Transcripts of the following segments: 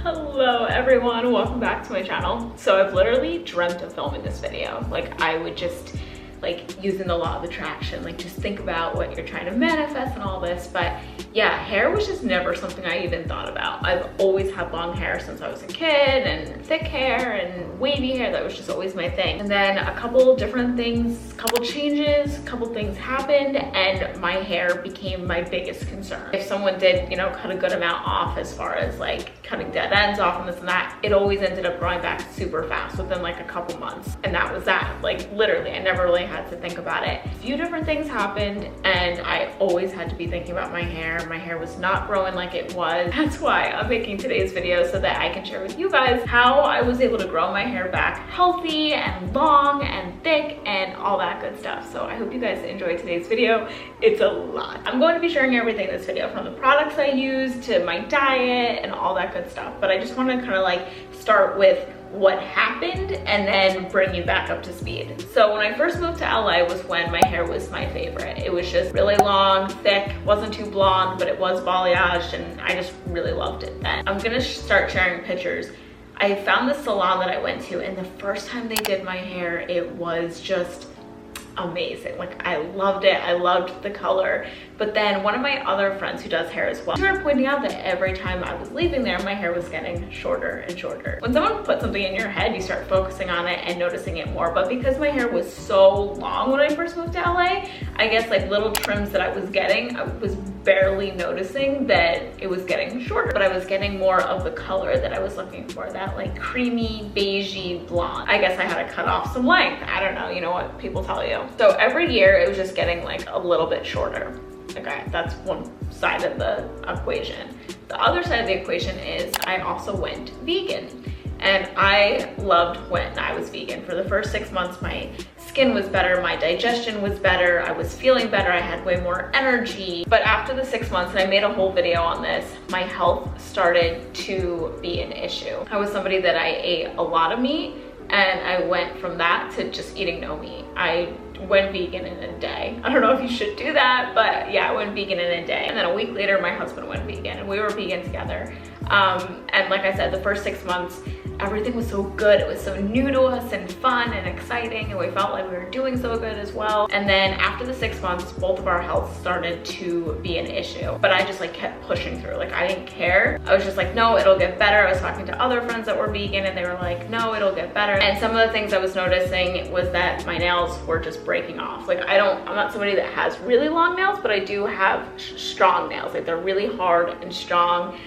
Hello everyone, welcome back to my channel. So I've literally dreamt of filming this video. Like I would just using the law of attraction, just think about what you're trying to manifest and all this. But yeah, hair was just never something I even thought about. I've always had long hair since I was a kid, and thick hair and wavy hair. That was just always my thing. And then a couple different things, couple changes, couple things happened, and my hair became my biggest concern. If someone did, cut a good amount off as far as cutting dead ends off and this and that, it always ended up growing back super fast within a couple months. And that was that. Literally, I never really had to think about it. A few different things happened, and I always had to be thinking about my hair. My hair was not growing like it was. That's why I'm making today's video, so that I can share with you guys how I was able to grow my hair back healthy and long and thick and all that good stuff. So I hope you guys enjoyed today's video. It's a lot. I'm going to be sharing everything in this video, from the products I use to my diet and all that good stuff. But I just want to kind of start with what happened and then bring you back up to speed. So when I first moved to LA was when my hair was my favorite. It was just really long, thick, wasn't too blonde, but it was balayaged, and I just really loved it then. I'm gonna start sharing pictures. I found this salon that I went to, and the first time they did my hair, it was just amazing. I loved it. I loved the color. But then one of my other friends who does hair as well, she started pointing out that every time I was leaving there, my hair was getting shorter and shorter. When someone puts something in your head, you start focusing on it and noticing it more. But because my hair was so long when I first moved to LA, I guess little trims that I was getting, I was barely noticing that it was getting shorter, but I was getting more of the color that I was looking for, that creamy, beigey blonde. I guess I had to cut off some length. I don't know, you know what people tell you. So every year it was just getting a little bit shorter. Okay, that's one side of the equation. The other side of the equation is I also went vegan. And I loved when I was vegan. For the first 6 months, my skin was better, my digestion was better, I was feeling better, I had way more energy. But after the 6 months, and I made a whole video on this, my health started to be an issue. I was somebody that I ate a lot of meat, and I went from that to just eating no meat. I went vegan in a day. I don't know if you should do that, but yeah, I went vegan in a day. And then a week later, my husband went vegan, and we were vegan together. And like I said, the first 6 months, everything was so good. It was so new to us and fun and exciting, and we felt like we were doing so good as well. And then after the 6 months, both of our health started to be an issue. But I just kept pushing through. I didn't care. I was just no, it'll get better. I was talking to other friends that were vegan, and they were like, no, it'll get better. And some of the things I was noticing was that my nails were just breaking off. I'm not somebody that has really long nails, but I do have strong nails. They're really hard and strong.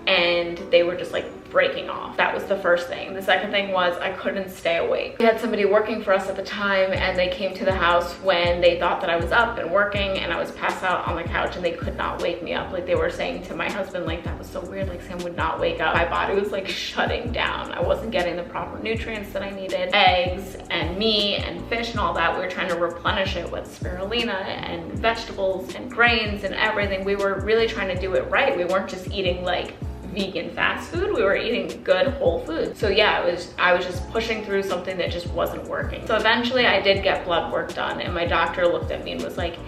And they were just breaking off. That was the first thing. The second thing was I couldn't stay awake. We had somebody working for us at the time, and they came to the house when they thought that I was up and working, and I was passed out on the couch, and they could not wake me up. They were saying to my husband, that was so weird, Sam would not wake up. My body was shutting down. I wasn't getting the proper nutrients that I needed. Eggs and meat and fish and all that, we were trying to replenish it with spirulina and vegetables and grains and everything. We were really trying to do it right. We weren't just eating vegan fast food, we were eating good whole food. So yeah, I was just pushing through something that just wasn't working. So eventually I did get blood work done, and my doctor looked at me and was like,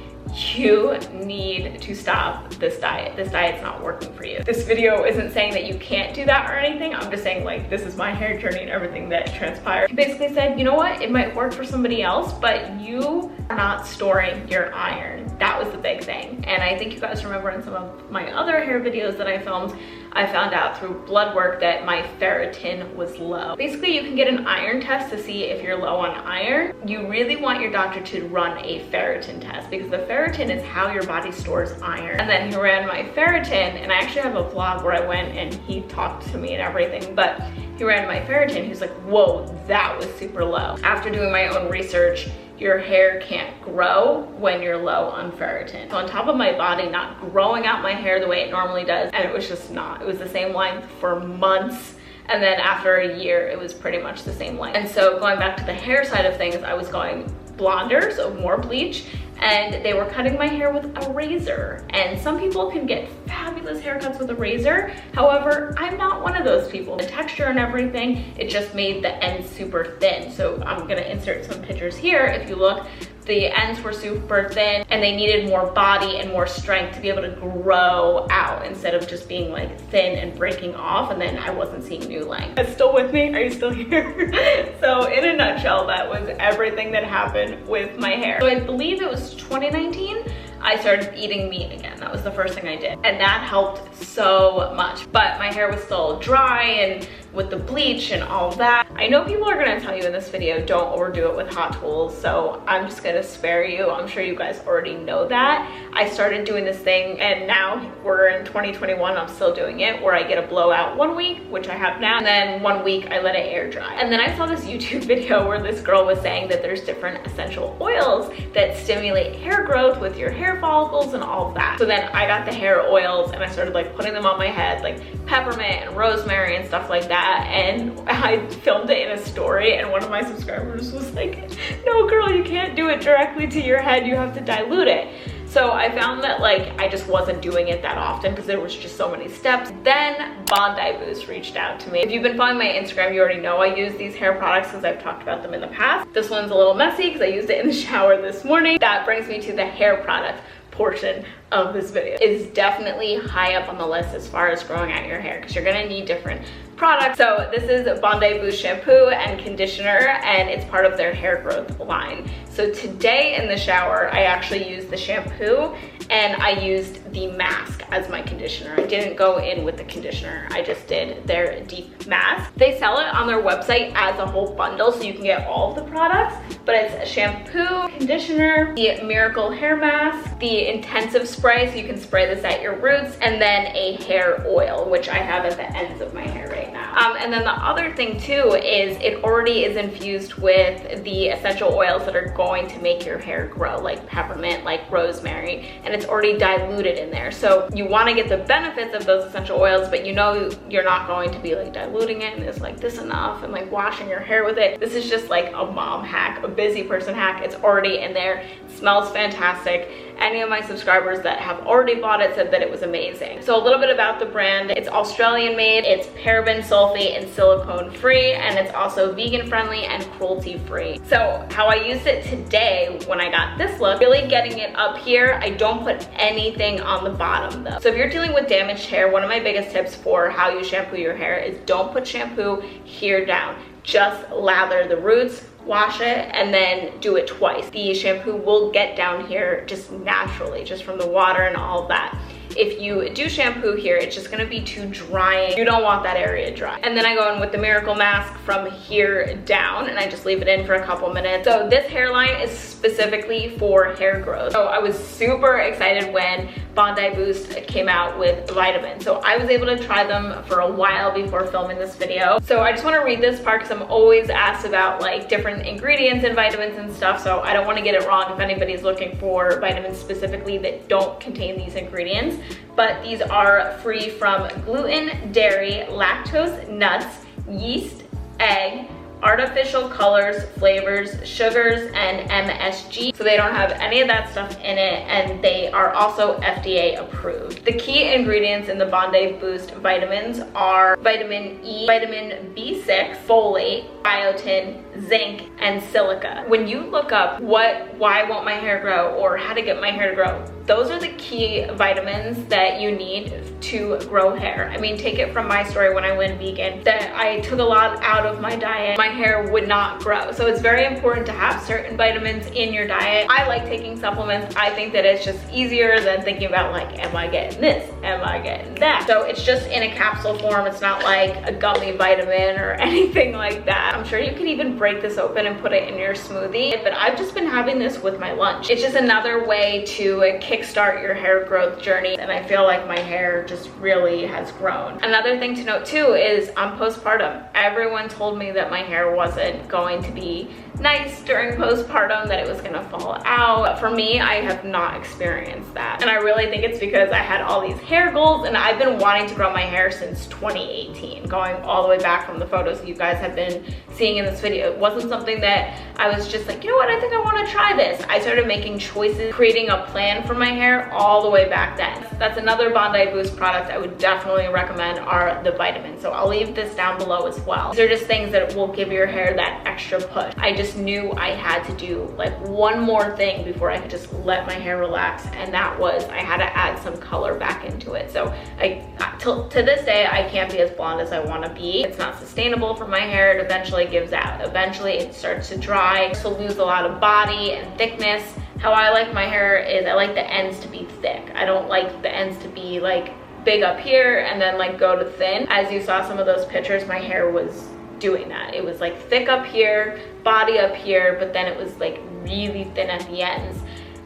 you need to stop this diet. This diet's not working for you. This video isn't saying that you can't do that or anything. I'm just saying this is my hair journey and everything that transpired. He basically said, you know what? It might work for somebody else, but you are not storing your iron. That was the big thing. And I think you guys remember in some of my other hair videos that I filmed, I found out through blood work that my ferritin was low. Basically, you can get an iron test to see if you're low on iron. You really want your doctor to run a ferritin test, because the ferritin is how your body stores iron. And then he ran my ferritin, and I actually have a vlog where I went and he talked to me and everything, but he ran my ferritin. He was like, whoa, that was super low. After doing my own research, your hair can't grow when you're low on ferritin. So on top of my body not growing out my hair the way it normally does, and it was just not. It was the same length for months. And then after a year, it was pretty much the same length. And so going back to the hair side of things, I was going blonder, so more bleach, and they were cutting my hair with a razor. And some people can get fabulous haircuts with a razor. However, I'm not one of those people. The texture and everything, it just made the ends super thin. So I'm gonna insert some pictures here. If you look, The ends were super thin and they needed more body and more strength to be able to grow out instead of just being like thin and breaking off, and then I wasn't seeing new length. Are you still with me? Are you still here? So in a nutshell, that was everything that happened with my hair. So I believe it was 2019. I started eating meat again. That was the first thing I did. And that helped so much. But my hair was still dry, and with the bleach and all that. I know people are gonna tell you in this video, don't overdo it with hot tools, so I'm just gonna spare you. I'm sure you guys already know that. I started doing this thing, and now we're in 2021, I'm still doing it, where I get a blowout 1 week, which I have now, and then 1 week I let it air dry. And then I saw this YouTube video where this girl was saying that there's different essential oils that stimulate hair growth with your hair follicles and all of that. So then I got the hair oils and I started like putting them on my head, like peppermint and rosemary and stuff like that. And I filmed it in a story, and one of my subscribers was like, no girl, you can't do it directly to your head, you have to dilute it. So I found that like I just wasn't doing it that often because there was just so many steps. Then Bondi Boost reached out to me. If you've been following my Instagram, you already know I use these hair products because I've talked about them in the past. This one's a little messy because I used it in the shower this morning. That brings me to the hair product portion of this video. It is definitely high up on the list as far as growing out your hair because you're gonna need different products. So this is Bondi Boost shampoo and conditioner, and it's part of their hair growth line. So today in the shower, I actually used the shampoo and I used the mask as my conditioner. I didn't go in with the conditioner. I just did their deep mask. They sell it on their website as a whole bundle, so you can get all of the products, but it's a shampoo, conditioner, the miracle hair mask, the intensive spray, so you can spray this at your roots, and then a hair oil, which I have at the ends of my hair right now. And then the other thing too is it already is infused with the essential oils that are going to make your hair grow, like peppermint, like rosemary, and it's already diluted in there. So you want to get the benefits of those essential oils, but you know you're not going to be like diluting it and it's like this enough and like washing your hair with it. This is just like a mom hack, a busy person hack. It's already in there. It smells fantastic. Any of my subscribers that have already bought it said that it was amazing. So a little bit about the brand. It's Australian made, it's paraben, sulfate, and silicone free, and it's also vegan friendly and cruelty free. So how I used it today when I got this look, really getting it up here. I don't put anything on the bottom though. So if you're dealing with damaged hair, one of my biggest tips for how you shampoo your hair is don't put shampoo here down. Just lather the roots, wash it, and then do it twice. The shampoo will get down here just naturally, just from the water and all of that. If you do shampoo here, it's just gonna be too drying. You don't want that area dry. And then I go in with the Miracle Mask from here down, and I just leave it in for a couple minutes. So this hairline is specifically for hair growth. So I was super excited when Bondi Boost came out with vitamins. So I was able to try them for a while before filming this video. So I just wanna read this part because I'm always asked about like different ingredients in vitamins and stuff. So I don't wanna get it wrong if anybody's looking for vitamins specifically that don't contain these ingredients. But these are free from gluten, dairy, lactose, nuts, yeast, egg, artificial colors, flavors, sugars, and MSG. So they don't have any of that stuff in it, and they are also FDA approved. The key ingredients in the Bondi Boost vitamins are vitamin E, vitamin B6, folate, biotin, zinc, and silica. When you look up why won't my hair grow or how to get my hair to grow, those are the key vitamins that you need to grow hair. I mean, take it from my story when I went vegan, that I took a lot out of my diet. My hair would not grow. So it's very important to have certain vitamins in your diet. I like taking supplements. I think that it's just easier than thinking about like, am I getting this? Am I getting that? So it's just in a capsule form. It's not like a gummy vitamin or anything like that. I'm sure you could even break this open and put it in your smoothie, but I've just been having this with my lunch. It's just another way to kickstart your hair growth journey, and I feel like my hair just really has grown. Another thing to note too is I'm postpartum. Everyone told me that my hair wasn't going to be nice during postpartum, that it was gonna fall out. But for me, I have not experienced that. And I really think it's because I had all these hair goals, and I've been wanting to grow my hair since 2018, going all the way back from the photos you guys have been seeing in this video. It wasn't something that I was just like, you know what, I think I wanna try this. I started making choices, creating a plan for my my hair all the way back then. That's another Bondi Boost product I would definitely recommend are the vitamins. So I'll leave this down below as well. These are just things that will give your hair that extra push. I just knew I had to do like one more thing before I could just let my hair relax, and that was I had to add some color back into it. So to this day, I can't be as blonde as I want to be. It's not sustainable for my hair. It eventually gives out. Eventually it starts to dry, to lose a lot of body and thickness. How I like my hair is I like the ends to be thick. I don't like the ends to be like big up here and then like go to thin. As you saw some of those pictures, my hair was doing that. It was like thick up here, body up here, but then it was like really thin at the ends.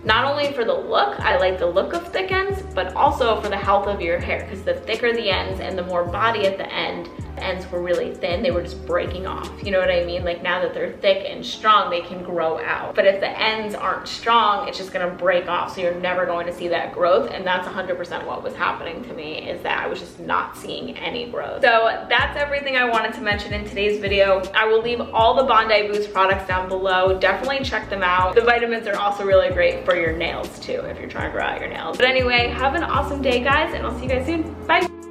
Not only for the look, I like the look of thick ends, but also for the health of your hair, because the thicker the ends and the more body at the ends were really thin, they were just breaking off. You know what I mean? Like now that they're thick and strong, they can grow out. But if the ends aren't strong, it's just gonna break off. So you're never going to see that growth. And that's 100% what was happening to me, is that I was just not seeing any growth. So that's everything I wanted to mention in today's video. I will leave all the Bondi Boost products down below. Definitely check them out. The vitamins are also really great for your nails too, if you're trying to grow out your nails. But anyway, have an awesome day, guys, and I'll see you guys soon. Bye.